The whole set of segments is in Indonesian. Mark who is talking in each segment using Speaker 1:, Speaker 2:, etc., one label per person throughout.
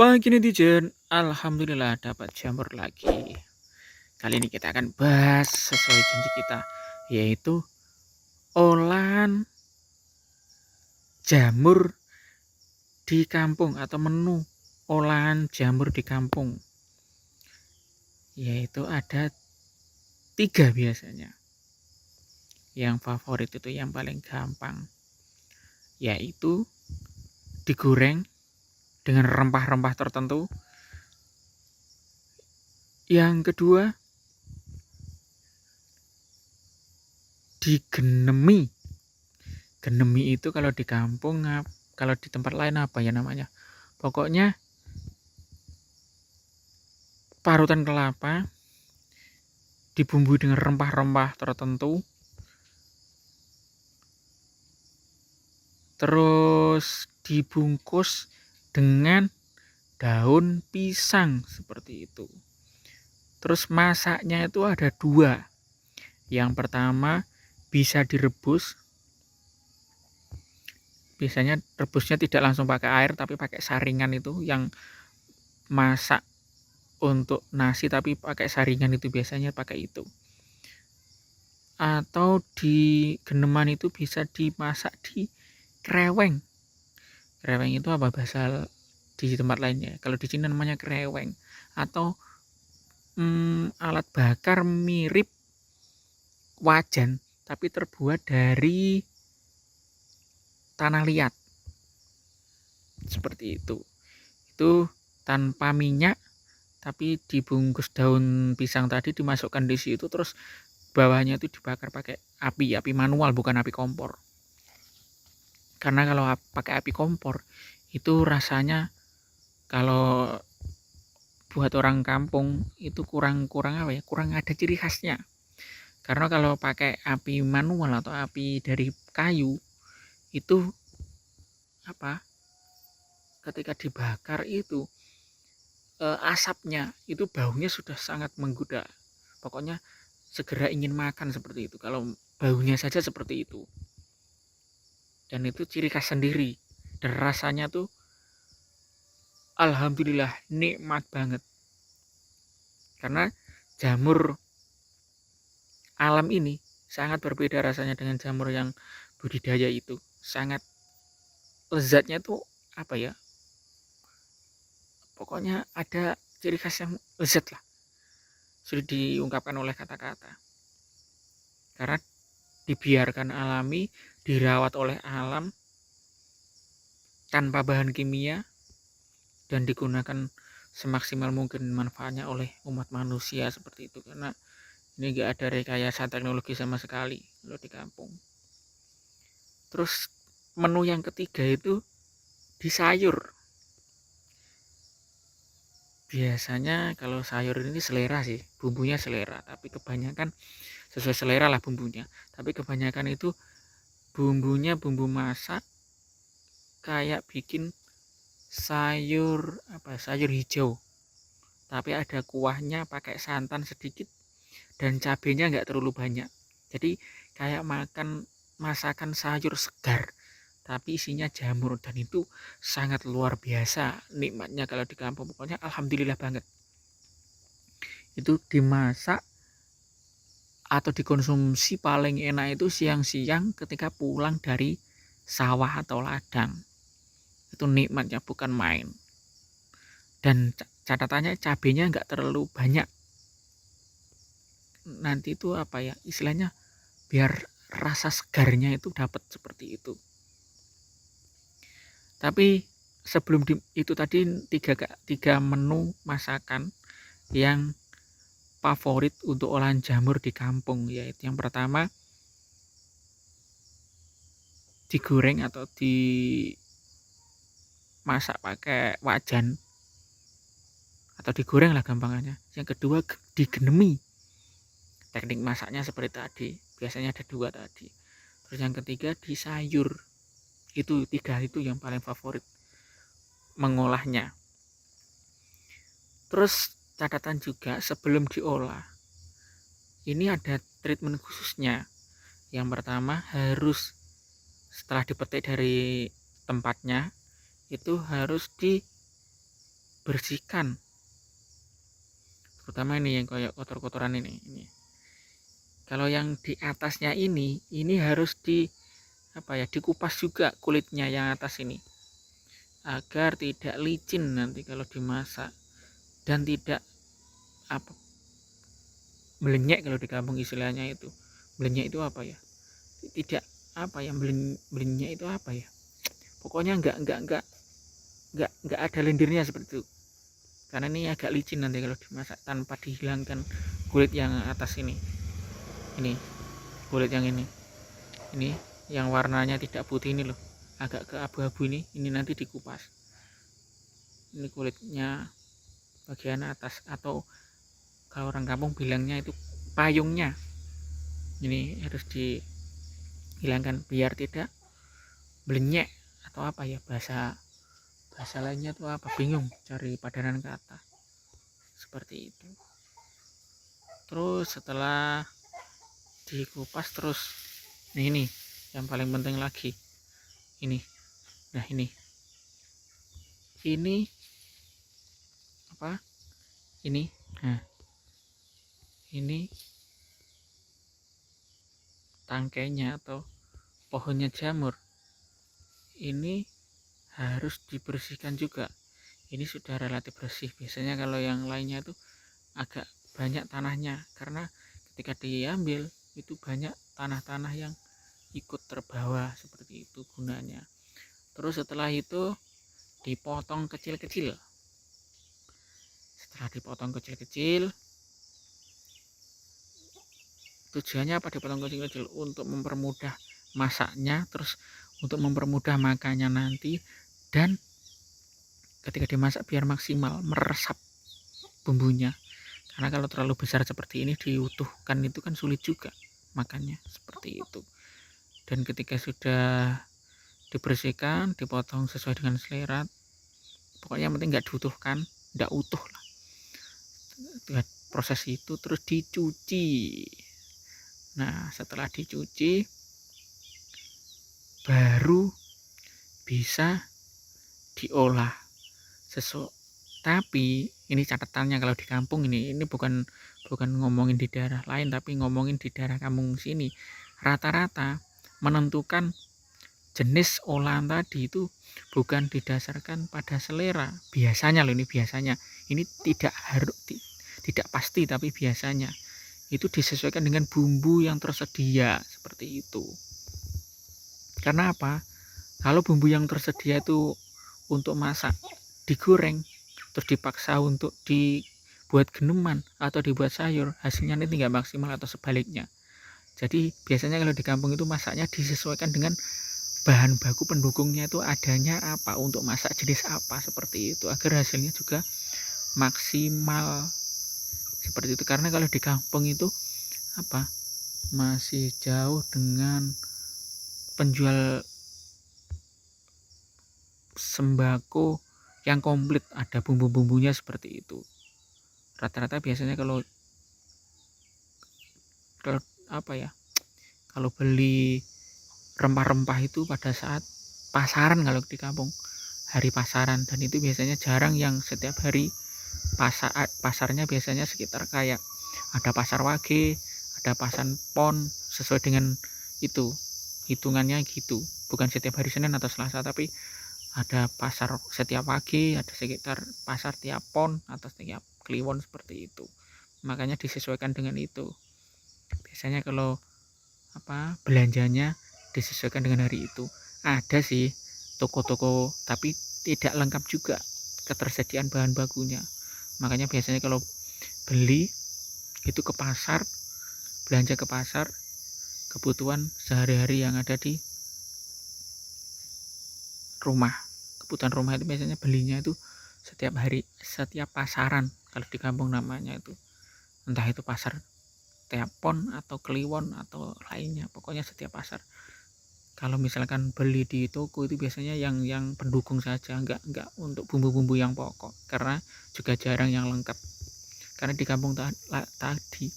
Speaker 1: Pagi netizen, alhamdulillah dapat jamur lagi. Kali ini kita akan bahas sesuai janji kita, yaitu olahan jamur di kampung atau menu olahan jamur di kampung. Yaitu ada 3 biasanya. Yang favorit itu yang paling gampang, yaitu digoreng dengan rempah-rempah tertentu. Yang kedua, digenemi. Genemi itu kalau di kampung, kalau di tempat lain apa ya namanya? Pokoknya parutan kelapa dibumbui dengan rempah-rempah tertentu, terus dibungkus dengan daun pisang seperti itu. Terus masaknya itu ada 2. Yang pertama bisa direbus. Biasanya rebusnya tidak langsung pakai air tapi pakai saringan, itu yang masak untuk nasi tapi pakai saringan itu biasanya pakai itu. Atau di geneman itu bisa dimasak di kreweng. Kreweng itu apa bahasa di tempat lainnya? Kalau di sini namanya kreweng. Atau alat bakar mirip wajan tapi terbuat dari tanah liat. Seperti itu. Itu tanpa minyak tapi dibungkus daun pisang tadi, dimasukkan di situ, terus bawahnya itu dibakar pakai api manual, bukan api kompor. Karena kalau pakai api kompor itu rasanya, kalau buat orang kampung itu kurang apa ya, kurang ada ciri khasnya. Karena kalau pakai api manual atau api dari kayu itu apa, ketika dibakar itu asapnya itu baunya sudah sangat menggoda. Pokoknya segera ingin makan seperti itu kalau baunya saja seperti itu. Dan itu ciri khas sendiri, dan rasanya tuh alhamdulillah nikmat banget. Karena jamur alam ini sangat berbeda rasanya dengan jamur yang budidaya itu. Sangat lezatnya tuh apa ya, pokoknya ada ciri khas yang lezat lah, sulit diungkapkan oleh kata-kata. Karena dibiarkan alami, dirawat oleh alam tanpa bahan kimia, dan digunakan semaksimal mungkin manfaatnya oleh umat manusia seperti itu. Karena ini gak ada rekayasa teknologi sama sekali kalau di kampung. Terus menu yang ketiga itu di sayur. Biasanya kalau sayur ini selera sih, bumbunya selera, tapi kebanyakan sesuai selera lah bumbunya. Tapi kebanyakan itu bumbunya bumbu masak, kayak bikin sayur hijau, tapi ada kuahnya, pakai santan sedikit dan cabenya nggak terlalu banyak. Jadi kayak makan masakan sayur segar tapi isinya jamur, dan itu sangat luar biasa nikmatnya kalau di kampung. Pokoknya alhamdulillah banget. Itu dimasak atau dikonsumsi paling enak itu siang-siang ketika pulang dari sawah atau ladang. Itu nikmatnya bukan main. Dan catatannya cabenya nggak terlalu banyak. Nanti itu apa ya istilahnya, biar rasa segarnya itu dapat seperti itu. Tapi sebelum itu tadi tiga menu masakan yang favorit untuk olahan jamur di kampung, yaitu yang pertama digoreng atau dimasak pakai wajan atau digoreng lah gampangannya. Yang kedua digenemi, teknik masaknya seperti tadi, biasanya ada 2 tadi. Terus yang ketiga di sayur. Itu 3 itu yang paling favorit mengolahnya. Terus catatan juga, sebelum diolah ini ada treatment khususnya. Yang pertama harus setelah dipetik dari tempatnya itu harus dibersihkan, terutama ini yang kayak kotor-kotoran ini. Kalau yang di atasnya ini harus dikupas juga kulitnya yang atas ini, agar tidak licin nanti kalau dimasak dan tidak melenyek. Kalau di kampung istilahnya itu melenyek itu tidak melenyek itu pokoknya enggak ada lendirnya seperti itu, karena ini agak licin nanti kalau dimasak tanpa dihilangkan kulit yang atas ini kulit yang ini yang warnanya tidak putih ini loh, agak ke abu-abu ini nanti dikupas. Ini kulitnya bagian atas, atau kalau orang kampung bilangnya itu payungnya, ini harus dihilangkan biar tidak melenyek atau bahasa lainnya itu bingung cari padanan kata seperti itu. Terus setelah dikupas, terus ini yang paling penting lagi ini ini tangkainya atau pohonnya jamur ini harus dibersihkan juga. Ini sudah relatif bersih. Biasanya kalau yang lainnya itu agak banyak tanahnya, karena ketika diambil itu banyak tanah-tanah yang ikut terbawa, seperti itu gunanya. Terus setelah itu dipotong kecil-kecil. Setelah dipotong kecil-kecil, tujuannya dipotong kecil-kecil? Untuk mempermudah masaknya, terus untuk mempermudah makannya nanti, dan ketika dimasak biar maksimal meresap bumbunya. Karena kalau terlalu besar seperti ini diutuhkan itu kan sulit juga makannya, seperti itu. Dan ketika sudah dibersihkan, dipotong sesuai dengan selera, pokoknya yang penting nggak diutuhkan, nggak utuh lah. Lihat proses itu, terus dicuci. Nah, setelah dicuci baru bisa diolah tapi ini catatannya kalau di kampung ini bukan ngomongin di daerah lain, tapi ngomongin di daerah kampung sini. Rata-rata menentukan jenis olahan tadi itu bukan didasarkan pada selera. Biasanya ini tidak pasti, tapi biasanya itu disesuaikan dengan bumbu yang tersedia, seperti itu. Karena kalau bumbu yang tersedia itu untuk masak digoreng, terus dipaksa untuk dibuat genuman atau dibuat sayur, hasilnya nanti nggak maksimal atau sebaliknya. Jadi biasanya kalau di kampung itu masaknya disesuaikan dengan bahan baku pendukungnya itu adanya untuk masak jenis seperti itu, agar hasilnya juga maksimal, seperti itu. Karena kalau di kampung itu masih jauh dengan penjual sembako yang komplit, ada bumbu-bumbunya, seperti itu. Rata-rata biasanya kalau beli rempah-rempah itu pada saat pasaran, kalau di kampung hari pasaran, dan itu biasanya jarang yang setiap hari. Pasarnya biasanya sekitar kayak ada pasar Wage, ada pasar Pon, sesuai dengan itu hitungannya gitu. Bukan setiap hari Senin atau Selasa, tapi ada pasar setiap pagi, ada sekitar pasar tiap Pon atau setiap Kliwon, seperti itu. Makanya disesuaikan dengan itu. Biasanya kalau belanjanya disesuaikan dengan hari itu. Ada sih toko-toko, tapi tidak lengkap juga ketersediaan bahan bakunya. Makanya biasanya kalau beli itu ke pasar, belanja ke pasar, kebutuhan sehari-hari yang ada di rumah. Kebutuhan rumah itu biasanya belinya itu setiap hari, setiap pasaran kalau di kampung namanya itu. Entah itu pasar Pon atau Kliwon atau lainnya, pokoknya setiap pasar. Kalau misalkan beli di toko itu biasanya yang pendukung saja, enggak untuk bumbu-bumbu yang pokok, karena juga jarang yang lengkap. Karena di kampung tadi,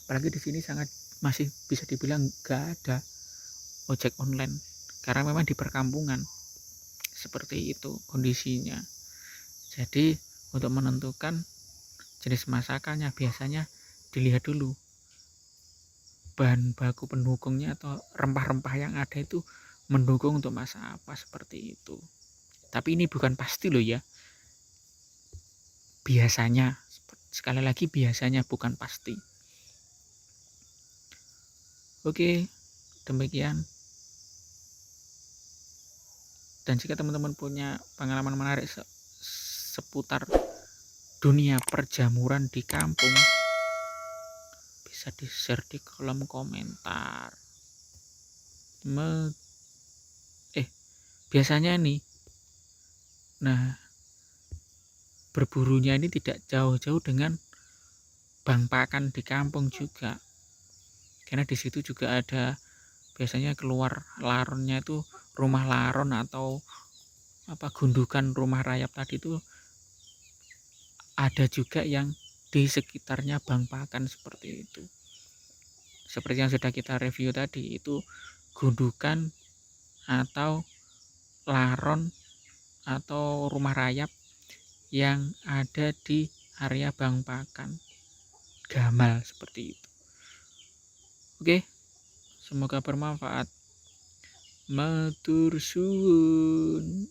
Speaker 1: apalagi di sini masih bisa dibilang enggak ada ojek online, karena memang di perkampungan, seperti itu kondisinya. Jadi Untuk menentukan jenis masakannya biasanya dilihat dulu bahan baku pendukungnya atau rempah-rempah yang ada itu mendukung untuk masak apa, seperti itu. Tapi ini bukan pasti loh ya, biasanya, sekali lagi biasanya, bukan pasti. Oke, demikian. Dan jika teman-teman punya pengalaman menarik seputar dunia perjamuran di kampung, bisa di-share di kolom komentar. Biasanya nih, nah, berburunya ini tidak jauh-jauh dengan bang pakan di kampung juga, karena di situ juga ada biasanya keluar laronnya itu rumah laron atau gundukan rumah rayap tadi itu ada juga yang di sekitarnya bang pakan, seperti itu. Seperti yang sudah kita review tadi, itu gundukan atau laron atau rumah rayap yang ada di area bang pakan gamal, seperti itu. Oke, semoga bermanfaat. Matur suwun.